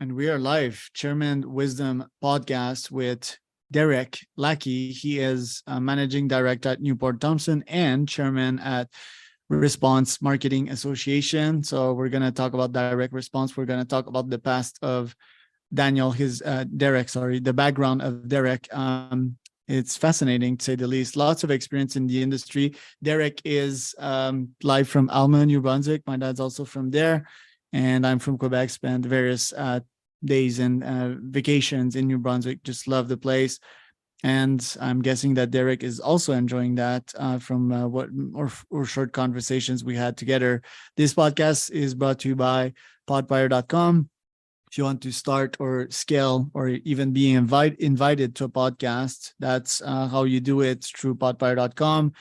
And we are live, Chairman Wisdom podcast with Derek Lackey. He is Managing Director at Newport Thompson and Chairman at Response Marketing Association. So we're going to talk about direct response. We're going to talk about the past of the background of Derek. It's fascinating to say the least. Lots of experience in the industry. Derek is live from Alma, New Brunswick. My dad's also from there. And I'm from Quebec, spent various days and vacations in New Brunswick. Just love the place. And I'm guessing that Derek is also enjoying that from short conversations we had together. This podcast is brought to you by podfire.com. If you want to start or scale or even being invited to a podcast, that's how you do it, through podfire.com.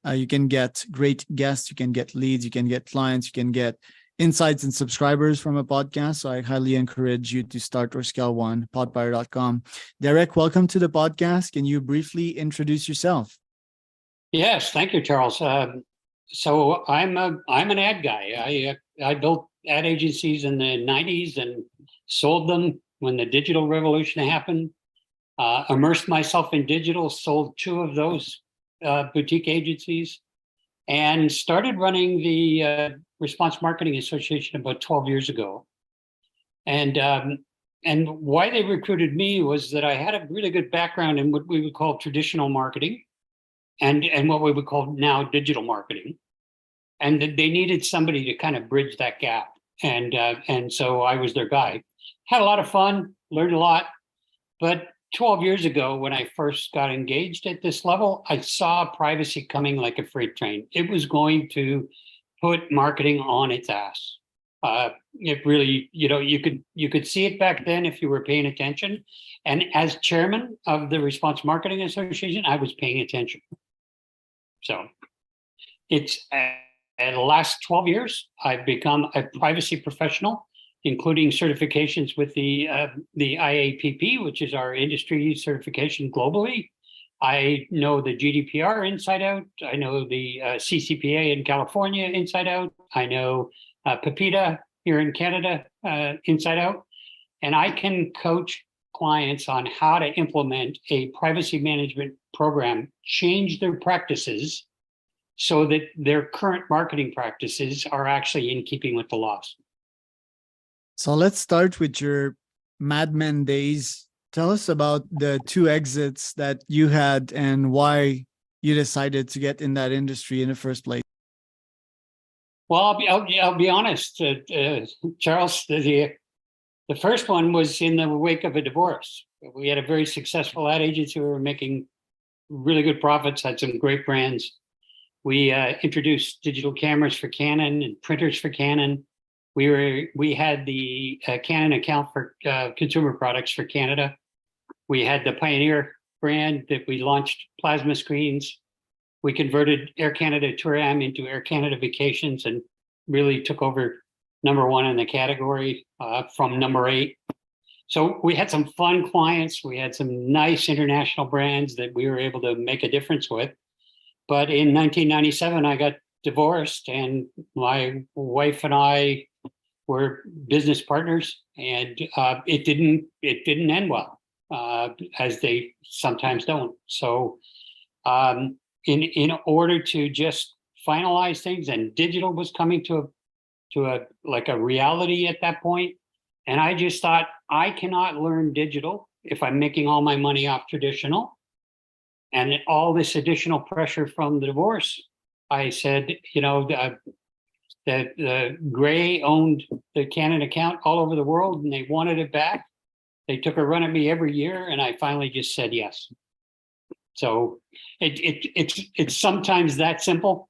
You can get great guests, you can get leads, you can get clients, you can get insights and subscribers from a podcast. So I highly encourage you to start or scale one, podfire.com. Derek, welcome to the podcast. Can you briefly introduce yourself? Yes, thank you, Charles. So I'm an ad guy. I built ad agencies in the 90s and sold them when the digital revolution happened. Immersed myself in digital, sold two of those boutique agencies, and started running the Response Marketing Association about 12 years ago. And why they recruited me was that I had a really good background in what we would call traditional marketing and what we would call now digital marketing. And they needed somebody to kind of bridge that gap. And so I was their guy. Had a lot of fun, learned a lot. But 12 years ago, when I first got engaged at this level, I saw privacy coming like a freight train. It was going to put marketing on its ass. It really, you could see it back then if you were paying attention. And as chairman of the Response Marketing Association, I was paying attention. So it's in the last 12 years, I've become a privacy professional, including certifications with the IAPP, which is our industry certification globally. I know the GDPR inside out. I know the CCPA in California inside out. I know PIPEDA here in Canada inside out. And I can coach clients on how to implement a privacy management program, change their practices so that their current marketing practices are actually in keeping with the laws. So let's start with your madmen days. Tell us about the two exits that you had and why you decided to get in that industry in the first place. Well, I'll be honest, Charles. The first one was in the wake of a divorce. We had a very successful ad agency. We were making really good profits, had some great brands. We introduced digital cameras for Canon and printers for Canon. We had the Canon account for consumer products for Canada. We had the Pioneer brand that we launched plasma screens. We converted Air Canada Touram into Air Canada Vacations and really took over number one in the category from number 8. So we had some fun clients. We had some nice international brands that we were able to make a difference with. But in 1997, I got divorced, and my wife and I were business partners, and it didn't end well, as they sometimes don't. So in order to just finalize things, and digital was coming to a reality at that point, and I just thought, I cannot learn digital if I'm making all my money off traditional. And all this additional pressure from the divorce, I said, the Gray owned the Canon account all over the world, and they wanted it back. They took a run at me every year, and I finally just said yes. So it's sometimes that simple.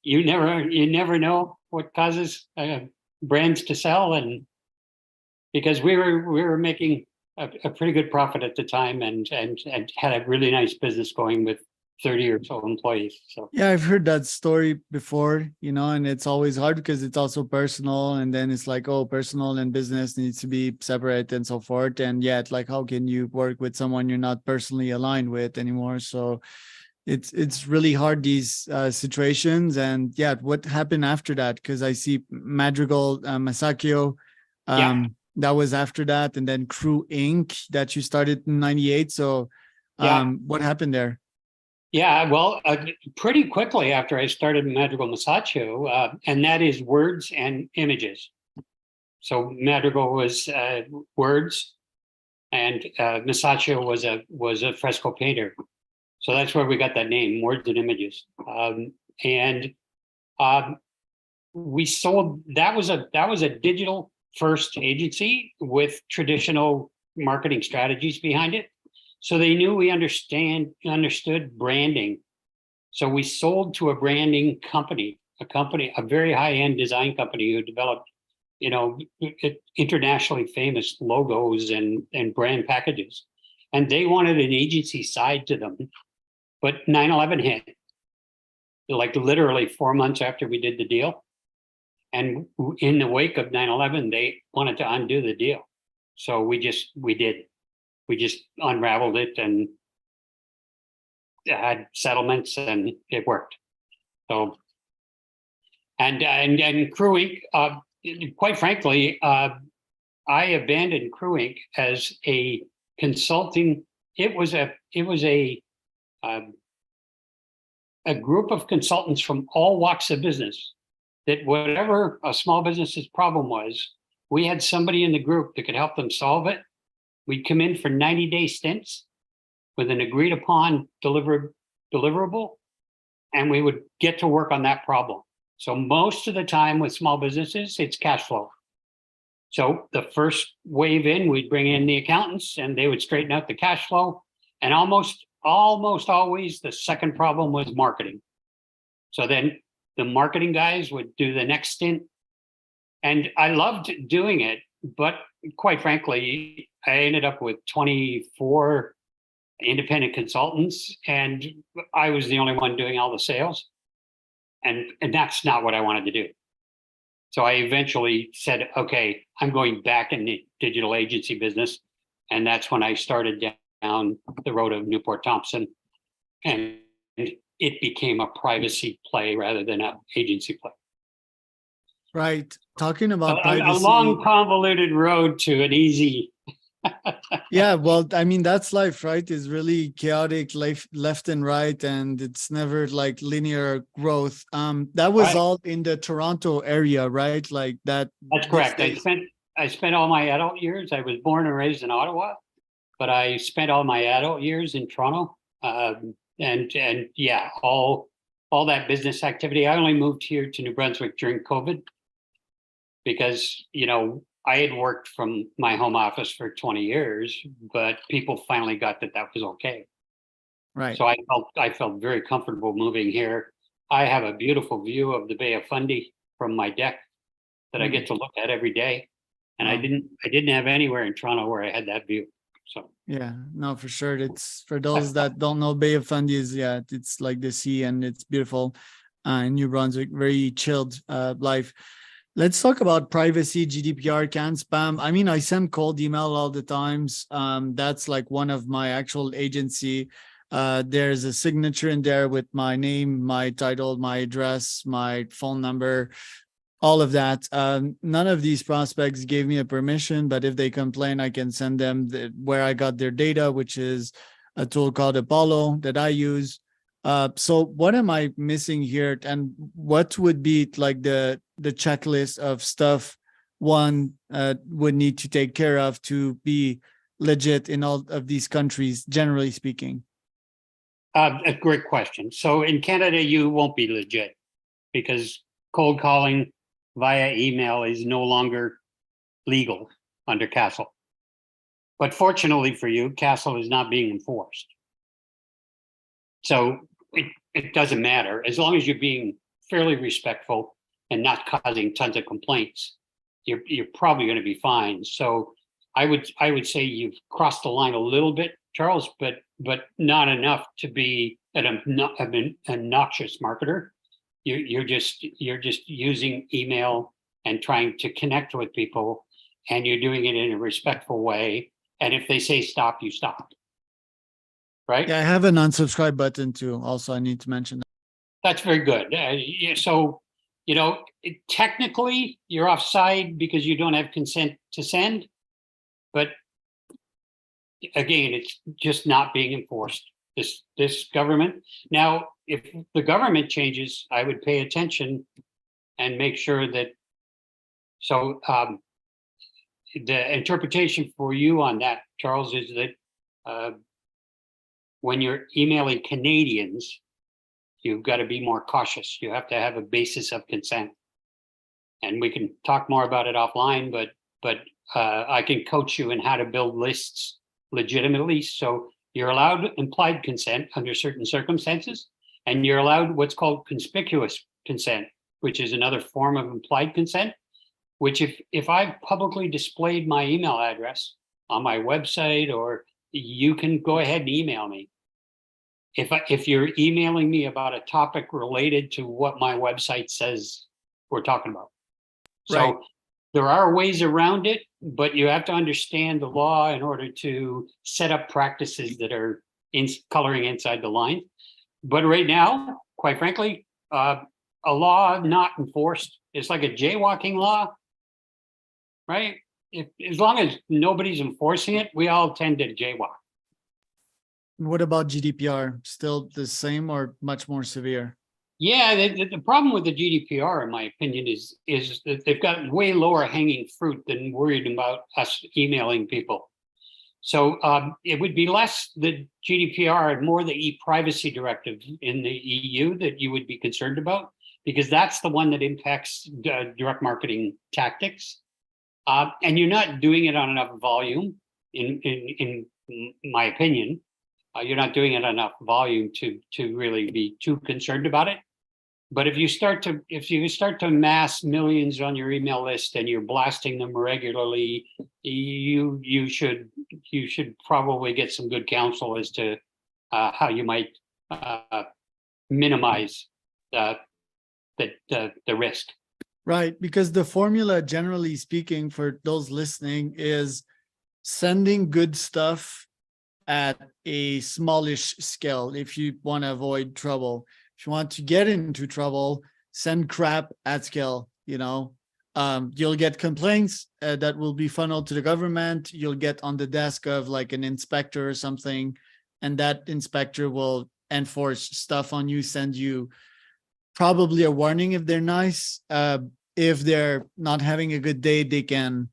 You never know what causes brands to sell, and because we were making a pretty good profit at the time, and had a really nice business going with 30 or so employees. So yeah, I've heard that story before, and it's always hard because it's also personal, and then it's like, oh, personal and business needs to be separate and so forth. And yet, like, how can you work with someone you're not personally aligned with anymore? So it's really hard, these situations. And yeah, what happened after that? Because I see Madrigal Masakio that was after that, and then Crew Inc. that you started in 98. So Yeah. what happened there? Yeah, well, pretty quickly after I started Madrigal Masaccio, and that is words and images. So Madrigal was words, and Masaccio was a fresco painter. So that's where we got that name, words and images. And we sold. That was a digital first agency with traditional marketing strategies behind it. So they knew we understood branding. So we sold to a branding company, a very high-end design company who developed, internationally famous logos and brand packages. And they wanted an agency side to them. But 9/11 hit, like literally 4 months after we did the deal. And in the wake of 9/11, they wanted to undo the deal. So we just unraveled it and had settlements, and it worked. So, and Crew Inc. Quite frankly, I abandoned Crew Inc. as a consulting. It was a group of consultants from all walks of business. That whatever a small business's problem was, we had somebody in the group that could help them solve it. We'd come in for 90-day stints with an agreed upon deliverable, and we would get to work on that problem. So most of the time with small businesses, it's cash flow. So the first wave in, we'd bring in the accountants and they would straighten out the cash flow. And almost always the second problem was marketing. So then the marketing guys would do the next stint. And I loved doing it, but quite frankly, I ended up with 24 independent consultants, and I was the only one doing all the sales. And that's not what I wanted to do. So I eventually said, okay, I'm going back in the digital agency business. And that's when I started down the road of Newport Thompson. And it became a privacy play rather than an agency play. Right. Talking about A privacy. long, convoluted road to an easy. Yeah, well, I mean, that's life, right? It's really chaotic, life left and right, and it's never like linear growth. That was Right. all in the Toronto area, right? Like that. That's correct. I spent all my adult years. I was born and raised in Ottawa, but I spent all my adult years in Toronto. And yeah, all that business activity. I only moved here to New Brunswick during COVID because, I had worked from my home office for 20 years, but people finally got that was okay. Right. So I felt very comfortable moving here. I have a beautiful view of the Bay of Fundy from my deck that I get to look at every day. And I didn't have anywhere in Toronto where I had that view. So yeah, no, for sure. It's for those that don't know, Bay of Fundy is, yeah, it's like the sea and it's beautiful. In New Brunswick, very chilled life. Let's talk about privacy, GDPR, can spam. I mean, I send cold email all the times. That's like one of my actual agency. There's a signature in there with my name, my title, my address, my phone number, all of that. None of these prospects gave me a permission, but if they complain, I can send them where I got their data, which is a tool called Apollo that I use. So what am I missing here? And what would be like the checklist of stuff one would need to take care of to be legit in all of these countries, generally speaking? a great question. So in Canada, you won't be legit because cold calling via email is no longer legal under Castle. But fortunately for you, Castle is not being enforced. So it doesn't matter. As long as you're being fairly respectful and not causing tons of complaints, you're probably going to be fine. So I would say you've crossed the line a little bit, Charles, but not enough to be an obnoxious marketer. You're just using email and trying to connect with people, and you're doing it in a respectful way. And if they say stop, you stop. Right? Yeah, I have an unsubscribe button too. Also, I need to mention that. That's very good. So technically you're offside because you don't have consent to send, but again, it's just not being enforced. This government. Now, if the government changes, I would pay attention and make sure that. So the interpretation for you on that, Charles, is that when you're emailing Canadians, you've got to be more cautious. You have to have a basis of consent, and we can talk more about it offline. But I can coach you in how to build lists legitimately. So you're allowed implied consent under certain circumstances, and you're allowed what's called conspicuous consent, which is another form of implied consent. Which if I've publicly displayed my email address on my website, or you can go ahead and email me. If you're emailing me about a topic related to what my website says we're talking about. Right. So there are ways around it, but you have to understand the law in order to set up practices that are coloring inside the line. But right now, quite frankly, a law not enforced, it's like a jaywalking law. Right? As long as nobody's enforcing it, we all tend to jaywalk. What about GDPR? Still the same or much more severe? Yeah, the problem with the GDPR, in my opinion, is that they've got way lower hanging fruit than worried about us emailing people. So it would be less the GDPR and more the e-privacy directive in the EU that you would be concerned about, because that's the one that impacts direct marketing tactics. And you're not doing it on enough volume, in my opinion. You're not doing it on enough volume to really be too concerned about it. But if you start to amass millions on your email list and you're blasting them regularly, you should probably get some good counsel as to how you might minimize the risk. Right, because the formula, generally speaking, for those listening, is sending good stuff at a smallish scale if you want to avoid trouble. If you want to get into trouble, send crap at scale. You'll get complaints that will be funneled to the government. You'll get on the desk of like an inspector or something, and that inspector will enforce stuff on you, send you probably a warning if they're nice. If they're not having a good day, they can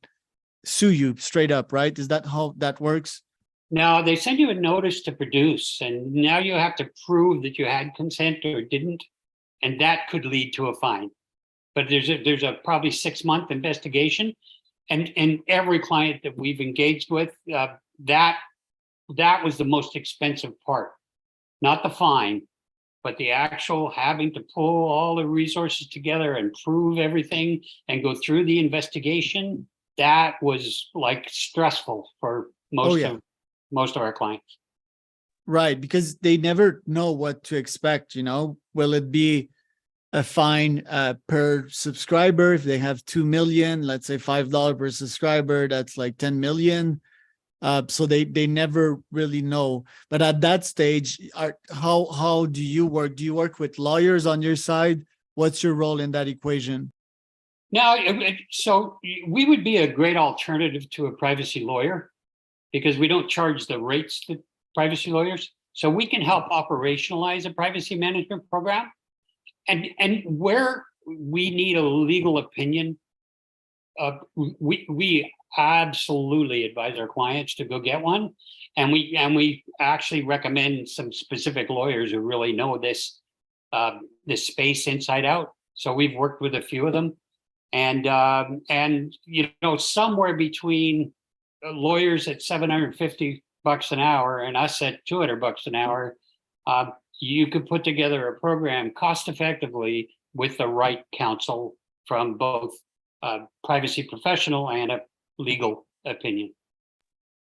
sue you straight up, right? Is that how that works? No, they send you a notice to produce, and now you have to prove that you had consent or didn't, and that could lead to a fine. But there's a probably 6-month investigation, and every client that we've engaged with, that was the most expensive part, not the fine, but the actual having to pull all the resources together and prove everything and go through the investigation. That was like stressful for most of our clients. Right, because they never know what to expect. Will it be a fine per subscriber? If they have 2 million, let's say $5 per subscriber, that's like 10 million. So they never really know. But at that stage, how do you work? Do you work with lawyers on your side? What's your role in that equation? Now, so we would be a great alternative to a privacy lawyer because we don't charge the rates to privacy lawyers. So we can help operationalize a privacy management program. And where we need a legal opinion, we absolutely advise our clients to go get one, and we actually recommend some specific lawyers who really know this space inside out. So we've worked with a few of them, and somewhere between lawyers at $750 an hour and us at $200 an hour, you could put together a program cost effectively with the right counsel from both privacy professional and a legal opinion.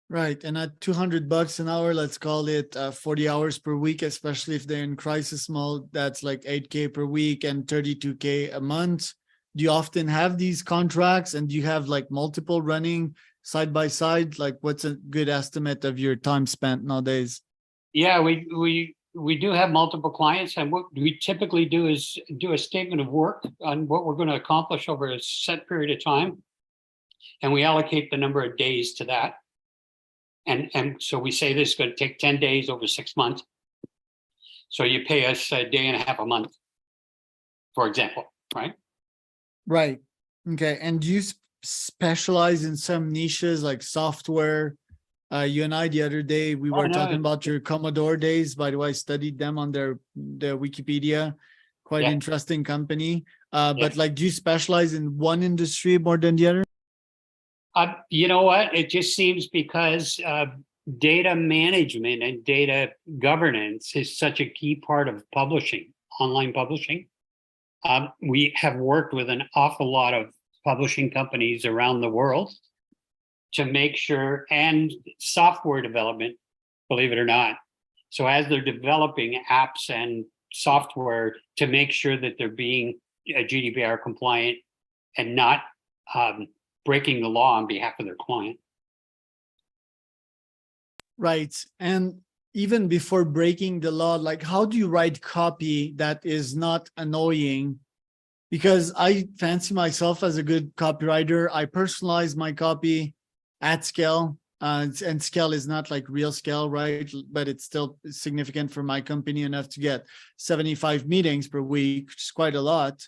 Right. And at $200 an hour, let's call it 40 hours per week, especially if they're in crisis mode, that's like $8K per week and $32K a month. Do you often have these contracts, and do you have like multiple running side by side? Like, what's a good estimate of your time spent nowadays? Yeah, we we do have multiple clients, and what we typically do is do a statement of work on what we're going to accomplish over a set period of time, and we allocate the number of days to that. And so we say this is going to take 10 days over 6 months. So you pay us a day and a half a month, for example, right? Right. Okay. And do you specialize in some niches like software? You and I the other day, we were talking about your Commodore days. By the way, I studied them on their Wikipedia. Quite interesting company. But like, do you specialize in one industry more than the other? You know what? It just seems because data management and data governance is such a key part of publishing, online publishing. We have worked with an awful lot of publishing companies around the world to make sure, and software development, believe it or not. So as they're developing apps and software to make sure that they're being GDPR compliant and not breaking the law on behalf of their client. Right. And even before breaking the law, like how do you write copy that is not annoying? Because I fancy myself as a good copywriter. I personalize my copy at scale, and scale is not like real scale, right? But it's still significant for my company enough to get 75 meetings per week, which is quite a lot.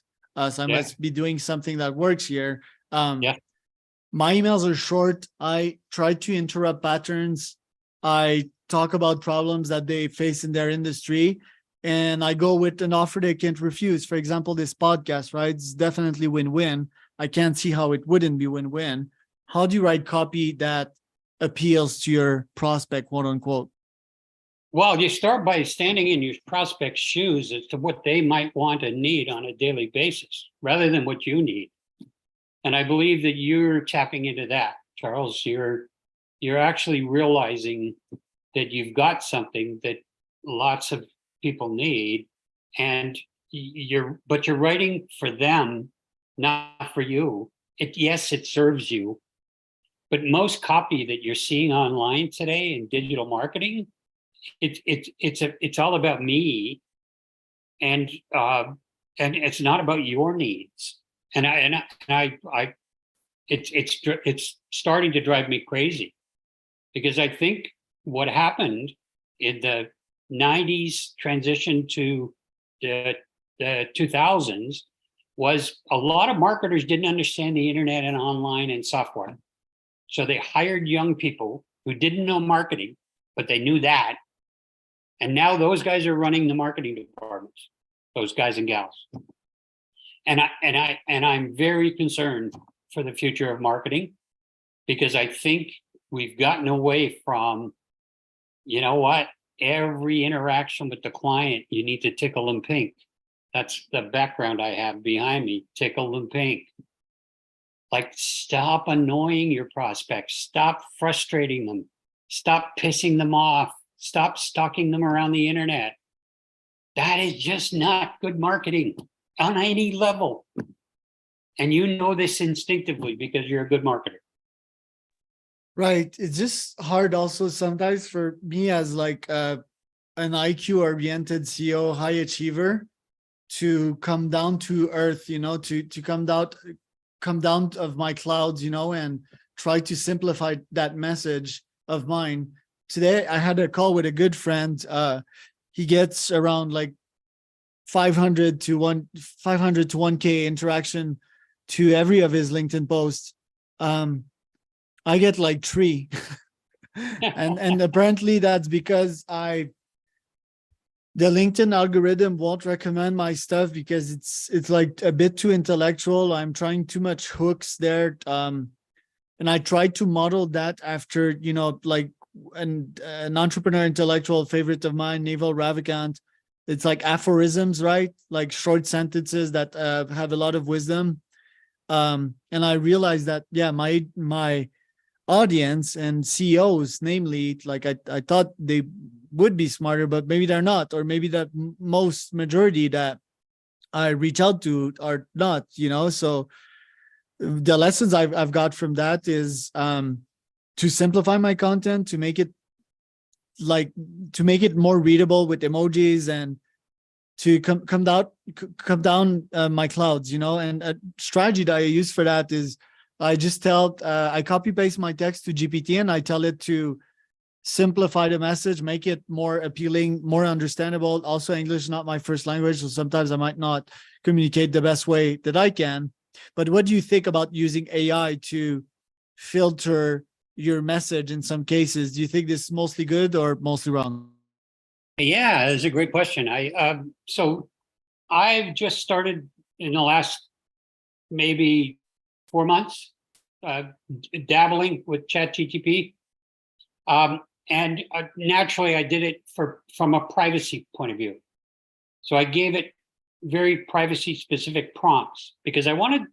So I must be doing something that works here. My emails are short. I try to interrupt patterns. I talk about problems that they face in their industry, and I go with an offer they can't refuse. For example, this podcast, right? It's definitely win-win. I can't see how it wouldn't be win-win. How do you write copy that appeals to your prospect, quote unquote? Well, you start by standing in your prospect's shoes as to what they might want and need on a daily basis, rather than what you need. And I believe that you're tapping into that, Charles. You're actually realizing that you've got something that lots of people need, and you're writing for them, not for you. Yes, it serves you. But most copy that you're seeing online today in digital marketing, it's all about me, and it's not about your needs. And it's starting to drive me crazy, because I think what happened in the 90s transition to the 2000s was a lot of marketers didn't understand the internet and online and software. So they hired young people who didn't know marketing, but they knew that. And now those guys are running the marketing departments, those guys and gals. And I'm very concerned for the future of marketing, because I think we've gotten away from, you know what, every interaction with the client, you need to tickle them pink. That's the background I have behind me, tickle them pink. Like, stop annoying your prospects, stop frustrating them, stop pissing them off, stop stalking them around the internet. That is just not good marketing on any level. And you know this instinctively because you're a good marketer. Right. It's just hard also sometimes for me as like an IQ oriented CEO, high achiever, to come down to earth, to come down of my clouds, and try to simplify that message of mine. Today, I had a call with a good friend. He gets around like 500 to 1K interaction to every of his LinkedIn posts. I get like 3. and apparently that's because the LinkedIn algorithm won't recommend my stuff because it's like a bit too intellectual. I'm trying too much hooks there. And I tried to model that after, like an entrepreneur intellectual favorite of mine, Naval Ravikant. It's like aphorisms, right? Like short sentences that have a lot of wisdom. And I realized that, my audience and CEOs, namely, like I thought they would be smarter, but maybe they're not, or maybe that most majority that I reach out to are not, so the lessons I've got from that is to simplify my content, to make it like to make it more readable with emojis and to come down my clouds, and a strategy that I use for that is I just I copy paste my text to GPT and I tell it to simplify the message, make it more appealing, more understandable. Also, English is not my first language, so sometimes I might not communicate the best way that I can. But what do you think about using AI to filter your message in some cases? Do you think this is mostly good or mostly wrong? Yeah, that's a great question. So I've just started in the last maybe 4 months dabbling with ChatGPT, and naturally I did it from a privacy point of view. So I gave it very privacy specific prompts because I wanted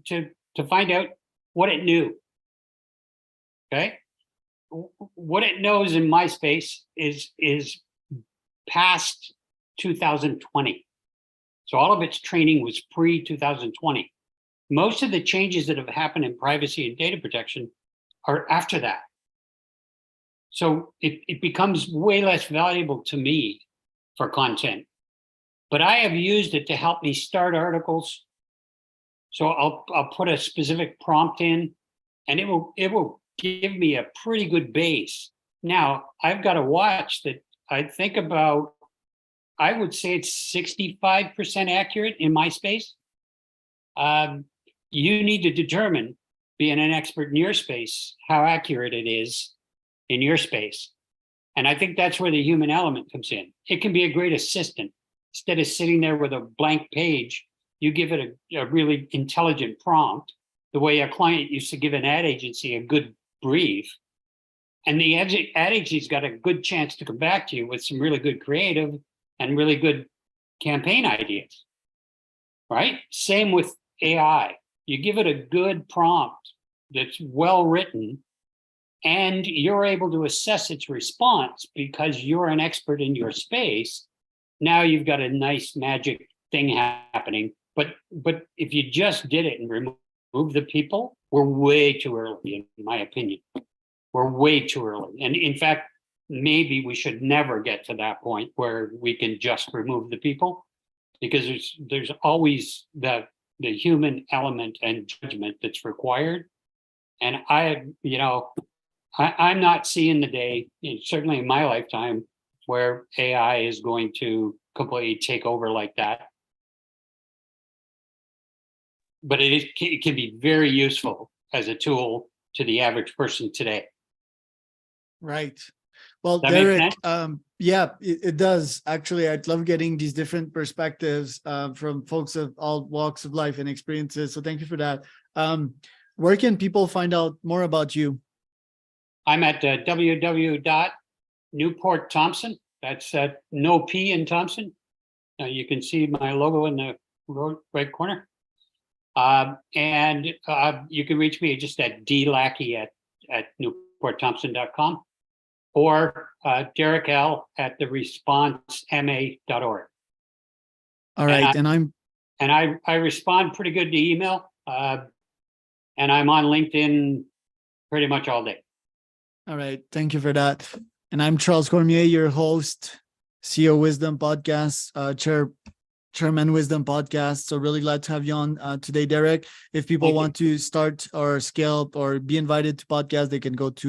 to find out what it knew. Okay, what it knows in my space is past 2020. So all of its training was pre 2020. Most of the changes that have happened in privacy and data protection are after that. So it becomes way less valuable to me for content. But I have used it to help me start articles. So I'll put a specific prompt in, and it will give me a pretty good base. Now I've got to watch that. I think about, I would say it's 65% accurate in my space. You need to determine, being an expert in your space, how accurate it is in your space. And I think that's where the human element comes in. It can be a great assistant. Instead of sitting there with a blank page, you give it a really intelligent prompt, the way a client used to give an ad agency a good brief. And the ad agency's got a good chance to come back to you with some really good creative and really good campaign ideas, right? Same with AI. You give it a good prompt that's well written, and you're able to assess its response because you're an expert in your space. Now you've got a nice magic thing happening. But if you just did it and remove the people, we're way too early, in my opinion. We're way too early. And in fact, maybe we should never get to that point where we can just remove the people, because there's always the human element and judgment that's required. And I'm not seeing the day, certainly in my lifetime, where AI is going to completely take over like that. But it can be very useful as a tool to the average person today. Right. Well, That make Derek, sense? yeah, it does. Actually, I'd love getting these different perspectives from folks of all walks of life and experiences. So thank you for that. Where can people find out more about you? I'm at www.newport-thompson. That's no P in Thompson. You can see my logo in the right corner. And you can reach me just at dlackey at newportthompson.com, or Derek L at theresponsema.org. All right. And I respond pretty good to email. And I'm on LinkedIn pretty much all day. all right. Thank you for that. And I'm Charles Cormier, your host, CEO Wisdom Podcast, Chairman Wisdom Podcast. So really glad to have you on today, Derek. If people want to start or scale or be invited to podcast, they can go to